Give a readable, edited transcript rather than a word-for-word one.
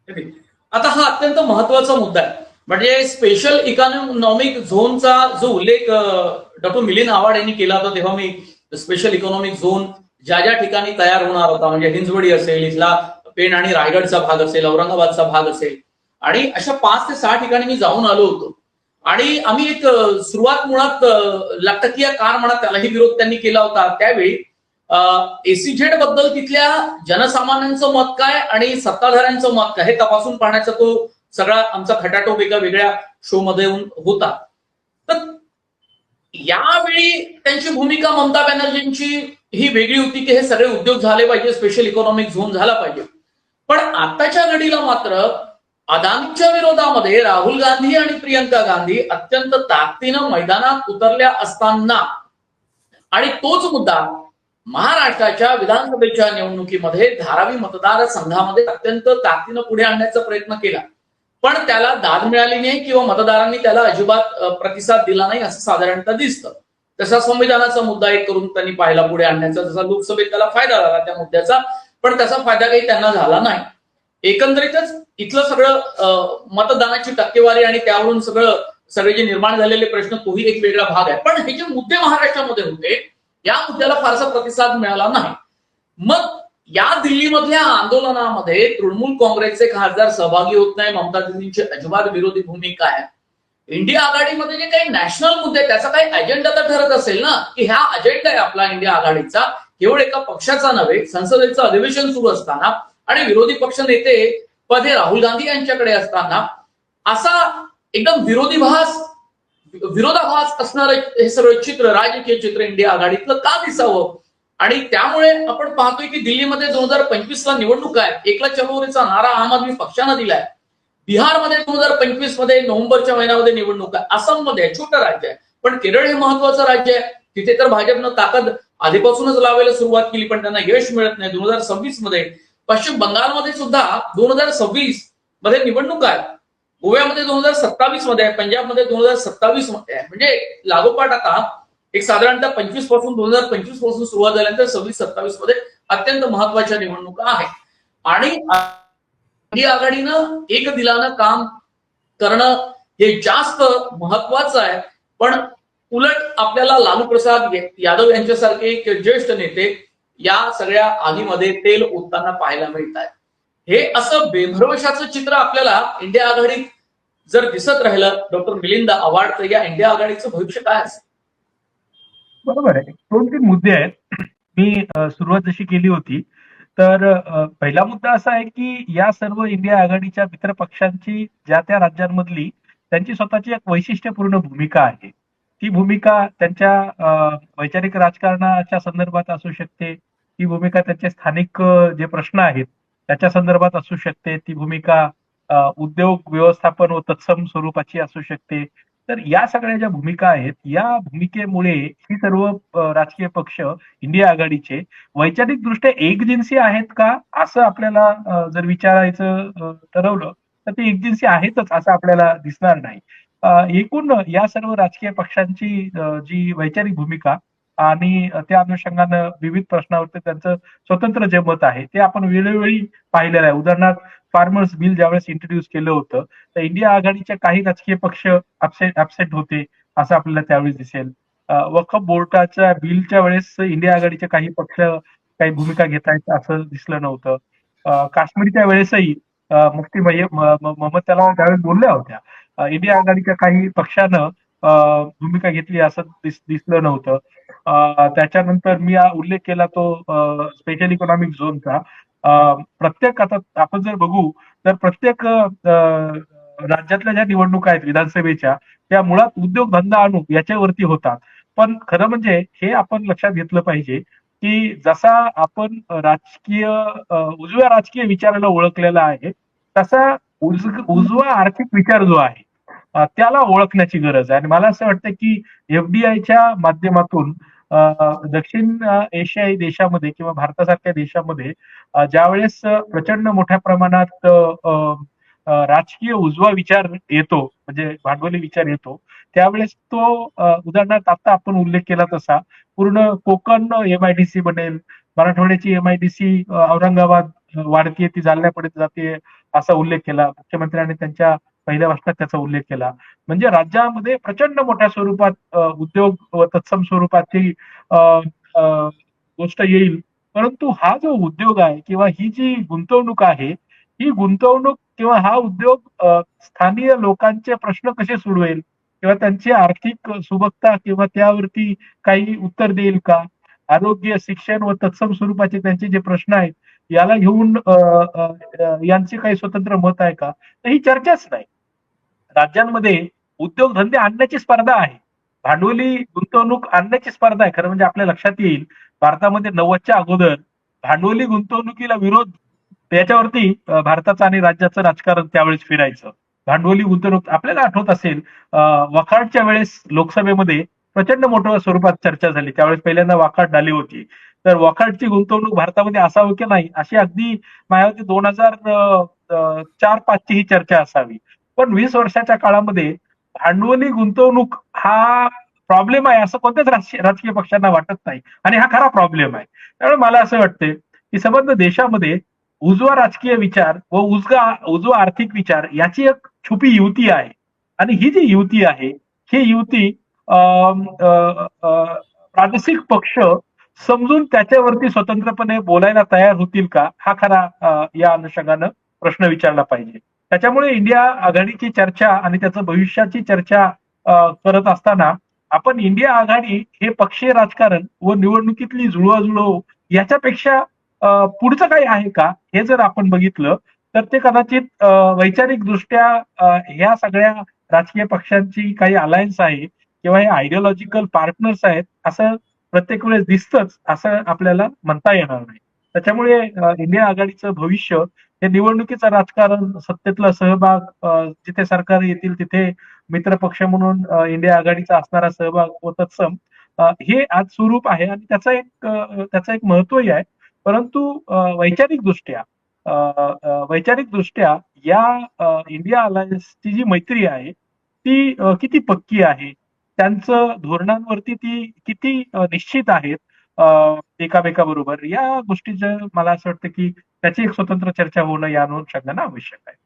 आता हा अत्यंत महत्वाचा मुद्दा आहे. म्हणजे स्पेशल इकॉनॉमिक झोनचा जो उल्लेख डॉक्टर मिलिंद आव्हाड यांनी केला होता, तेव्हा मी स्पेशल इकॉनॉमिक झोन ज्या ज्या ठिकाणी तयार होणार होता, म्हणजे हिंजवडी असेल, इथला पेण आणि रायगडचा भाग असेल, औरंगाबादचा भाग असेल, आणि अशा 5 ते 6 ठिकाणी मी जाऊन आलो होतो. आणि आम्ही एक सुरुवात मुळात लटकिया कार म्हणा त्यालाही विरोध त्यांनी केला होता. त्यावेळी एसीझेड बद्दल तिथल्या जनसामान्यांचं मत काय आणि सत्ताधाऱ्यांचं मत काय हे तपासून पाहण्याचा तो सगळा आमचा खटाटोप एका वेगळ्या शो मध्ये होता. तर यावेळी त्यांची भूमिका ममता बॅनर्जींची ही वेगळी होती की हे सगळे उद्योग झाले पाहिजे, स्पेशल इकॉनॉमिक झोन झाला पाहिजे. पण आताच्या घडीला मात्र अदानीच्या विरोधामध्ये राहुल गांधी आणि प्रियंका गांधी अत्यंत ताकदीनं मैदानात उतरल्या असताना आणि तोच मुद्दा महाराष्ट्राच्या विधानसभेच्या निवडणुकीमध्ये धारावी मतदारसंघामध्ये अत्यंत ताकदीनं पुढे आणण्याचा प्रयत्न केला, पण त्याला दाद मिळाली नाही किंवा मतदारांनी त्याला अजिबात प्रतिसाद दिला नाही असं साधारणतः दिसतं. तसा संविधानाचा मुद्दा एक करून त्यांनी पाहिला पुढे आणण्याचा, जसा लोकसभेत त्याला फायदा झाला त्या मुद्द्याचा, पण त्याचा फायदा काही त्यांना झाला नाही. एकंदरीतच इथलं सगळं मतदानाची टक्केवारी आणि त्यावरून सगळे जे निर्माण झालेले प्रश्न तोही एक वेगळा भाग आहे. पण हे जे मुद्दे महाराष्ट्रामध्ये होते या मुद्द्याला फारसा प्रतिसाद मिळाला नाही. मग या दिल्लीमधल्या आंदोलनामध्ये तृणमूल काँग्रेसचे खासदार सहभागी होत नाही, ममता दीदींची अजिबात विरोधी भूमिका आहे. इंडिया आघाडीमध्ये जे काही नॅशनल मुद्दे त्याचा काही अजेंडा तर ठरत असेल ना, की हा अजेंडा आहे आपला इंडिया आघाडीचा, केवळ एका पक्षाचा नव्हे. संसदेचं अधिवेशन सुरू असताना आणि विरोधी पक्ष नेते पद हे राहुल गांधी यांच्याकडे असताना असा एकदम विरोधाभास असणारं हे सगळं चित्र, राजकीय चित्र इंडिया आघाडीतलं का दिसावं? आणि त्यामुळे आपण पाहतोय की दिल्लीमध्ये 2025ला निवडणूक आहे. 1 चलोरीचा नारा आम आदमी पक्षानं दिलाय. बिहारमध्ये 2025 मध्ये नोव्हेंबरच्या महिन्यामध्ये निवडणूक आहे. आसाममध्ये छोटं राज्य आहे, पण केरळ हे महत्वाचं राज्य आहे. तिथे तर भाजपनं ताकद आधीपासूनच लावायला सुरुवात केली, पण त्यांना यश मिळत नाही. 2026 मध्ये पश्चिम बंगालमध्ये सुद्धा 2026 मध्ये निवडणूक आहे. गोव्यामध्ये 2027 मध्ये आहे, पंजाबमध्ये 2027 मध्ये आहे. म्हणजे लागोपाठ आता एक साधारणतः 2025 पासून सुरुवात झाल्यानंतर 26-27 मध्ये अत्यंत महत्वाच्या निवडणुका आहेत. आणि इंडिया आघाडीनं एक दिलानं काम करणं हे जास्त महत्वाचं आहे. पण उलट आपल्याला लालू प्रसाद यादव यांच्यासारखे एक ज्येष्ठ नेते या सगळ्या आगीमध्ये तेल ओतताना पाहायला मिळत आहे. हे असं बेभरवशाचं चित्र आपल्याला इंडिया आघाडीत जर दिसत राहिलं डॉक्टर मिलिंद आव्हाड, तर या इंडिया आघाडीचं भविष्य काय असेल? बरोबर आहे. 2-3 मुद्दे आहेत. मी सुरुवात जशी केली होती तर पहिला मुद्दा असा आहे की या सर्व इंडिया आघाडीच्या मित्र पक्षांची ज्या त्या राज्यांमधली त्यांची स्वतःची एक वैशिष्ट्यपूर्ण भूमिका आहे. ती भूमिका त्यांच्या वैचारिक राजकारणाच्या संदर्भात असू शकते, ती भूमिका त्यांचे स्थानिक जे प्रश्न आहेत त्याच्या संदर्भात असू शकते, ती भूमिका उद्योग व्यवस्थापन व तत्सम स्वरूपाची असू शकते. तर या सगळ्या ज्या भूमिका आहेत या भूमिकेमुळे ही सर्व राजकीय पक्ष इंडिया आघाडीचे वैचारिक दृष्ट्या एकजिन्सी आहेत का असं आपल्याला जर विचारायचं ठरवलं तर ते एकजिन्सी आहेतच असं आपल्याला दिसणार नाही. एकूण या सर्व राजकीय पक्षांची जी वैचारिक भूमिका आणि त्या अनुषंगानं विविध प्रश्नावरती त्यांचं स्वतंत्र जे मत आहे ते आपण वेळोवेळी पाहिलेलं आहे. उदाहरणार्थ फार्मर्स बिल ज्यावेळेस इंट्रोड्यूस केलं होतं तर इंडिया आघाडीच्या काही राजकीय पक्ष ऍबसेंट होते असं आपल्याला त्यावेळी दिसेल. वक्फ बोर्डाच्या बिलच्या वेळेस इंडिया आघाडीचे काही पक्ष काही भूमिका घेत आहेत असं दिसलं नव्हतं. काश्मीरच्या वेळेसही मुफ्ती मोहम्मद त्याला त्यावेळेस बोलल्या होत्या. इंडिया आघाडीच्या काही पक्षानं भूमिका घेतली असं दिसलं नव्हतं. त्याच्यानंतर मी उल्लेख केला तो स्पेशल इकॉनॉमिक झोनचा. प्रत्येक आता आपण जर बघू तर प्रत्येक राज्यातल्या ज्या निवडणुका आहेत विधानसभेच्या त्या मुळात उद्योगधंदा आणू याच्यावरती होतात. पण खरं म्हणजे हे आपण लक्षात घेतलं पाहिजे की जसा आपण उजव्या राजकीय विचाराला ओळखलेला आहे तसा उजवा आर्थिक विचार जो आहे त्याला ओळखण्याची गरज आहे. आणि मला असं वाटतं की एफडीआयच्या माध्यमातून दक्षिण एशियाई देशामध्ये किंवा भारतासारख्या देशामध्ये ज्यावेळेस प्रचंड मोठ्या प्रमाणात राजकीय उजवा विचार येतो म्हणजे भांडवली विचार येतो त्यावेळेस तो उदाहरणार्थ आता आपण उल्लेख केला तसा पूर्ण कोकण एमआयडीसी बनेल, मराठवाड्याची एमआयडीसी औरंगाबाद वाढतीये ती जालन्यापर्यंत जाते असा उल्लेख केला. मुख्यमंत्र्यांनी त्यांच्या पहिल्या भाषणात त्याचा उल्लेख केला. म्हणजे राज्यामध्ये प्रचंड मोठ्या स्वरूपात उद्योग व तत्सम स्वरूपाची अ, अ, गोष्ट येईल. परंतु हा जो उद्योग आहे किंवा ही जी गुंतवणूक आहे, ही गुंतवणूक किंवा हा उद्योग स्थानिक लोकांचे प्रश्न कसे सोडवेल किंवा त्यांची आर्थिक सुबत्ता किंवा त्यावरती काही उत्तर देईल का? आरोग्य, शिक्षण व तत्सम स्वरूपाचे त्यांचे जे प्रश्न आहेत, याला घेऊन यांचे काही स्वतंत्र मत आहे का? तर ही चर्चाच नाही. राज्यांमध्ये उद्योगधंदे आणण्याची स्पर्धा आहे. भांडवली गुंतवणूक आणण्याची स्पर्धा आहे. खरं म्हणजे आपल्या लक्षात येईल, भारतामध्ये 90च्या अगोदर भांडवली गुंतवणुकीला विरोध त्याच्यावरती भारताचं आणि राज्याचं राजकारण त्यावेळेस फिरायचं. भांडवली गुंतवणूक आपल्याला आठवत असेल वखाडच्या वेळेस लोकसभेमध्ये प्रचंड मोठ्या स्वरूपात चर्चा झाली. त्यावेळेस पहिल्यांदा वखाड झाली होती. तर वखाडची गुंतवणूक भारतामध्ये असावी की नाही अशी अगदी माझ्या 2004-5 ची ही चर्चा असावी. पण 20 वर्षाच्या काळामध्ये भांडवली गुंतवणूक हा प्रॉब्लेम आहे असं कोणत्याच राजकीय पक्षांना वाटत नाही आणि हा खरा प्रॉब्लेम आहे. त्यामुळे मला असं वाटतंय की संबंध देशामध्ये उजवा राजकीय विचार व उजवा आर्थिक विचार याची एक छुपी युती आहे आणि ही जी युती आहे ही युती प्रादेशिक पक्ष समजून त्याच्यावरती स्वतंत्रपणे बोलायला तयार होतील का हा खरा या अनुषंगानं प्रश्न विचारला पाहिजे. त्याच्यामुळे इंडिया आघाडीची चर्चा आणि त्याचं भविष्याची चर्चा करत असताना आपण इंडिया आघाडी हे पक्षीय राजकारण व निवडणुकीतली जुळवाजुळव याच्यापेक्षा पुढचं काही आहे का हे जर आपण बघितलं तर ते कदाचित वैचारिक दृष्ट्या ह्या सगळ्या राजकीय पक्षांची काही अलायन्स आहे किंवा हे आयडिओलॉजिकल पार्टनर्स आहेत असं प्रत्येक वेळेस दिसतंच असं आपल्याला म्हणता येणार नाही. त्याच्यामुळे इंडिया आघाडीचं भविष्य हे निवडणुकीचं राजकारण, सत्तेतला सहभाग, जिथे सरकार येतील तिथे मित्रपक्ष म्हणून इंडिया आघाडीचा असणारा सहभाग व तत्सम हे आज स्वरूप आहे आणि त्याचं एक महत्वही आहे. परंतु वैचारिक दृष्ट्या या इंडिया अलायन्सची जी मैत्री आहे ती किती पक्की आहे, त्यांचं धोरणांवरती ती किती निश्चित आहेत एकामेकाबरोबर या गोष्टीचं मला असं वाटतं की त्याची एक स्वतंत्र चर्चा होणं या अनुषंगानं आवश्यक आहे.